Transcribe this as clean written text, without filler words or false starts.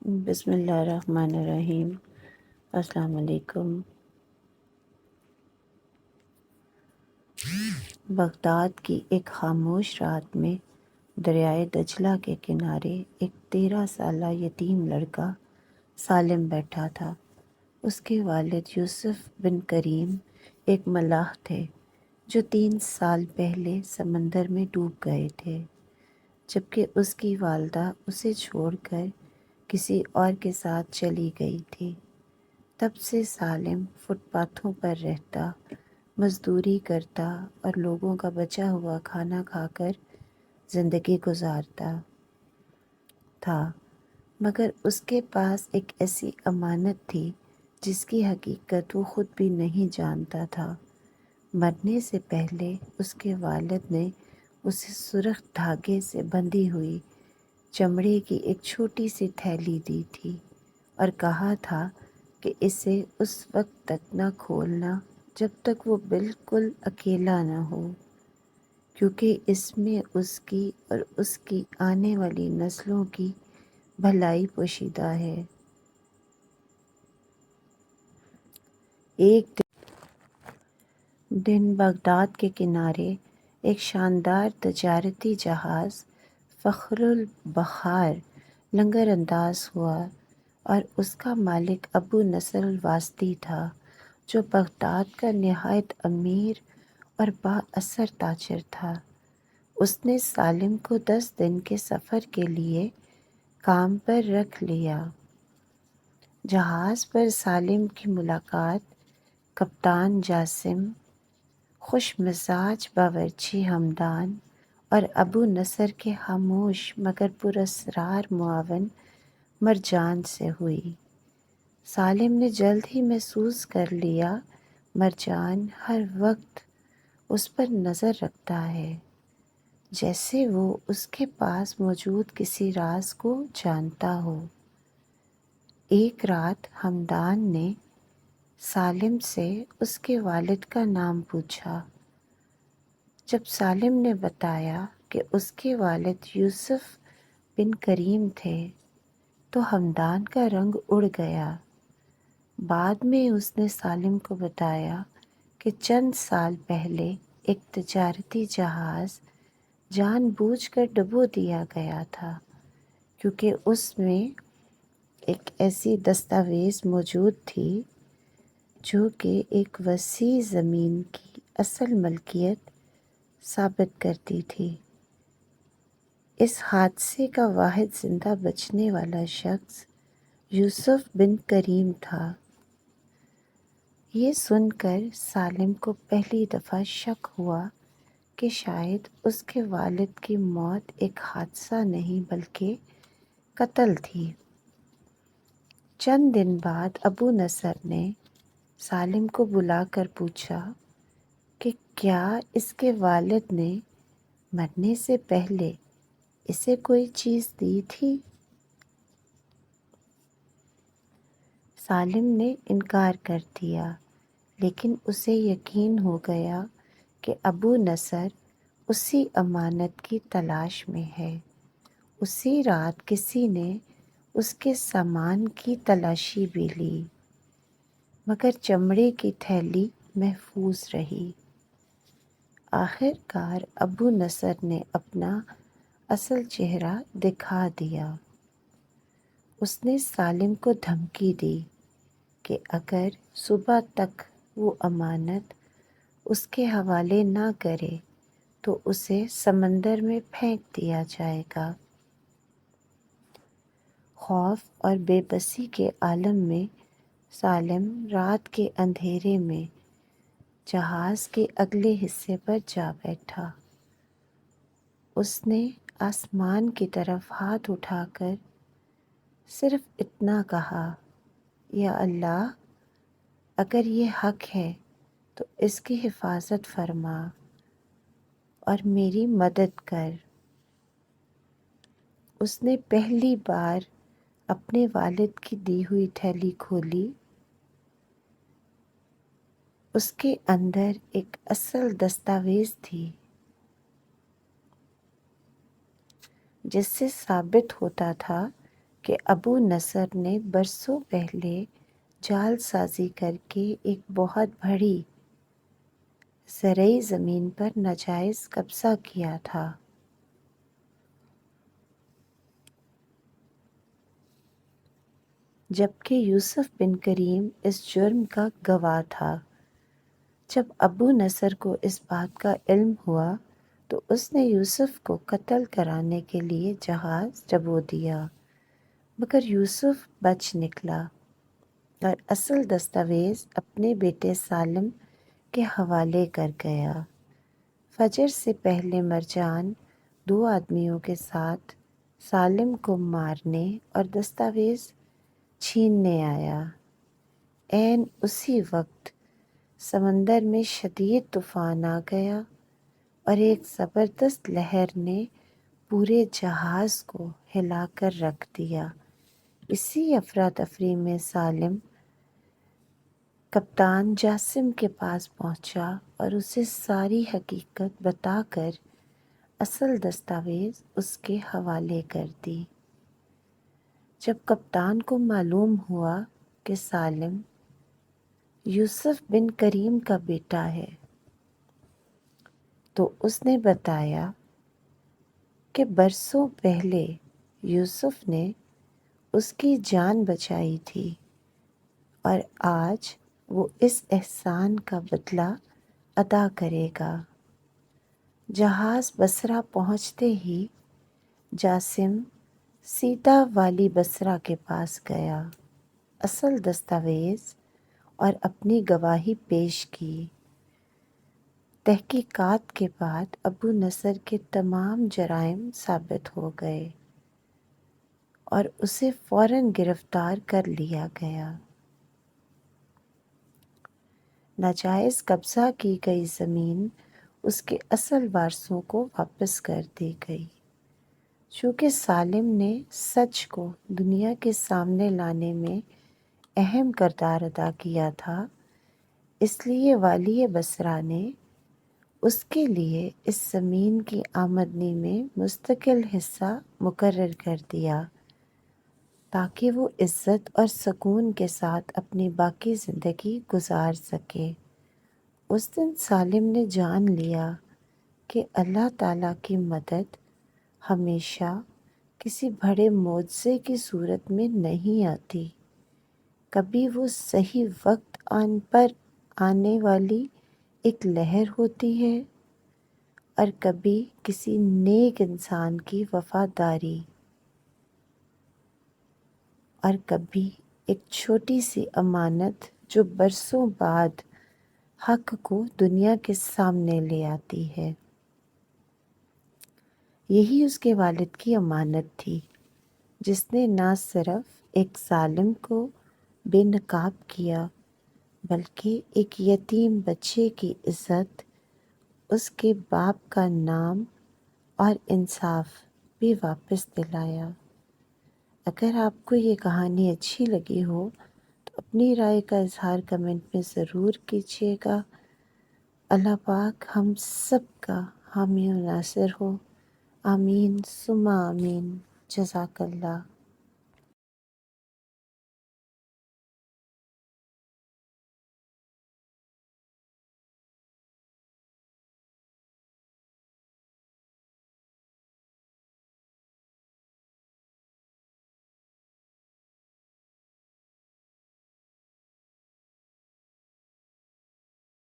بسم اللہ الرحمن الرحیم۔ السلام علیکم۔ بغداد کی ایک خاموش رات میں دریائے دجلہ کے کنارے ایک 13 سالہ یتیم لڑکا سالم بیٹھا تھا۔ اس کے والد یوسف بن کریم ایک ملاح تھے جو 3 سال پہلے سمندر میں ڈوب گئے تھے، جبکہ اس کی والدہ اسے چھوڑ کر کسی اور کے ساتھ چلی گئی تھی۔ تب سے سالم فٹ پاتھوں پر رہتا، مزدوری کرتا اور لوگوں کا بچا ہوا کھانا کھا کر زندگی گزارتا تھا، مگر اس کے پاس ایک ایسی امانت تھی جس کی حقیقت وہ خود بھی نہیں جانتا تھا۔ مرنے سے پہلے اس کے والد نے اسے سرخ دھاگے سے بندھی ہوئی چمڑے کی ایک چھوٹی سی تھیلی دی تھی اور کہا تھا کہ اسے اس وقت تک نہ کھولنا جب تک وہ بالکل اکیلا نہ ہو، کیونکہ اس میں اس کی اور اس کی آنے والی نسلوں کی بھلائی پوشیدہ ہے۔ ایک دن بغداد کے کنارے ایک شاندار تجارتی جہاز فخر البحار لنگر انداز ہوا اور اس کا مالک ابو نصر الواسطی تھا، جو بغداد کا نہایت امیر اور با اثر تاجر تھا۔ اس نے سالم کو 10 دن کے سفر کے لیے کام پر رکھ لیا۔ جہاز پر سالم کی ملاقات کپتان جاسم، خوش مزاج باورچی حمدان اور ابو نصر کے خاموش مگر پراسرار معاون مرجان سے ہوئی۔ سالم نے جلد ہی محسوس کر لیا مرجان ہر وقت اس پر نظر رکھتا ہے، جیسے وہ اس کے پاس موجود کسی راز کو جانتا ہو۔ ایک رات حمدان نے سالم سے اس کے والد کا نام پوچھا۔ جب سالم نے بتایا کہ اس کے والد یوسف بن کریم تھے تو حمدان کا رنگ اڑ گیا۔ بعد میں اس نے سالم کو بتایا کہ چند سال پہلے ایک تجارتی جہاز جان بوجھ کر ڈبو دیا گیا تھا، کیونکہ اس میں ایک ایسی دستاویز موجود تھی جو کہ ایک وسیع زمین کی اصل ملکیت ثابت کرتی تھی۔ اس حادثے کا واحد زندہ بچنے والا شخص یوسف بن کریم تھا۔ یہ سن کر سالم کو پہلی دفعہ شک ہوا کہ شاید اس کے والد کی موت ایک حادثہ نہیں بلکہ قتل تھی۔ چند دن بعد ابو نصر نے سالم کو بلا کر پوچھا کہ کیا اس کے والد نے مرنے سے پہلے اسے کوئی چیز دی تھی؟ سالم نے انکار کر دیا، لیکن اسے یقین ہو گیا کہ ابو نصر اسی امانت کی تلاش میں ہے۔ اسی رات کسی نے اس کے سامان کی تلاشی بھی لی، مگر چمڑے کی تھیلی محفوظ رہی۔ آخر کار ابو نصر نے اپنا اصل چہرہ دکھا دیا۔ اس نے سالم کو دھمکی دی کہ اگر صبح تک وہ امانت اس کے حوالے نہ کرے تو اسے سمندر میں پھینک دیا جائے گا۔ خوف اور بے بسی کے عالم میں سالم رات کے اندھیرے میں جہاز کے اگلے حصے پر جا بیٹھا۔ اس نے آسمان کی طرف ہاتھ اٹھا کر صرف اتنا کہا، یا اللہ، اگر یہ حق ہے تو اس کی حفاظت فرما اور میری مدد کر۔ اس نے پہلی بار اپنے والد کی دی ہوئی تھیلی کھولی۔ اس کے اندر ایک اصل دستاویز تھی جس سے ثابت ہوتا تھا کہ ابو نصر نے برسوں پہلے جال سازی کر کے ایک بہت بڑی زرعی زمین پر ناجائز قبضہ کیا تھا، جبکہ یوسف بن کریم اس جرم کا گواہ تھا۔ جب ابو نصر کو اس بات کا علم ہوا تو اس نے یوسف کو قتل کرانے کے لیے جہاز ڈبو دیا، مگر یوسف بچ نکلا اور اصل دستاویز اپنے بیٹے سالم کے حوالے کر گیا۔ فجر سے پہلے مرجان 2 آدمیوں کے ساتھ سالم کو مارنے اور دستاویز چھیننے آیا۔ عین اسی وقت سمندر میں شدید طوفان آ گیا اور ایک زبردست لہر نے پورے جہاز کو ہلا کر رکھ دیا۔ اسی افراتفری میں سالم کپتان جاسم کے پاس پہنچا اور اسے ساری حقیقت بتا کر اصل دستاویز اس کے حوالے کر دی۔ جب کپتان کو معلوم ہوا کہ سالم یوسف بن کریم کا بیٹا ہے تو اس نے بتایا کہ برسوں پہلے یوسف نے اس کی جان بچائی تھی اور آج وہ اس احسان کا بدلہ ادا کرے گا۔ جہاز بصرہ پہنچتے ہی جاسم سیدھا والی بصرہ کے پاس گیا، اصل دستاویز اور اپنی گواہی پیش کی۔ تحقیقات کے بعد ابو نصر کے تمام جرائم ثابت ہو گئے اور اسے فوراً گرفتار کر لیا گیا۔ ناجائز قبضہ کی گئی زمین اس کے اصل وارثوں کو واپس کر دی گئی۔ چونکہ سالم نے سچ کو دنیا کے سامنے لانے میں اہم کردار ادا کیا تھا، اس لیے والی بصرہ نے اس کے لیے اس زمین کی آمدنی میں مستقل حصہ مقرر کر دیا تاکہ وہ عزت اور سکون کے ساتھ اپنی باقی زندگی گزار سکے۔ اس دن سالم نے جان لیا کہ اللہ تعالیٰ کی مدد ہمیشہ کسی بڑے معجزے کی صورت میں نہیں آتی، کبھی وہ صحیح وقت پر آنے والی ایک لہر ہوتی ہے اور کبھی کسی نیک انسان کی وفاداری اور کبھی ایک چھوٹی سی امانت جو برسوں بعد حق کو دنیا کے سامنے لے آتی ہے۔ یہی اس کے والد کی امانت تھی جس نے نہ صرف ایک ظالم کو بے نقاب کیا بلکہ ایک یتیم بچے کی عزت، اس کے باپ کا نام اور انصاف بھی واپس دلایا۔ اگر آپ کو یہ کہانی اچھی لگی ہو تو اپنی رائے کا اظہار کمنٹ میں ضرور کیجیے گا۔ اللہ پاک ہم سب کا حامی و ناصر ہو، آمین ثم آمین۔ جزاک اللہ۔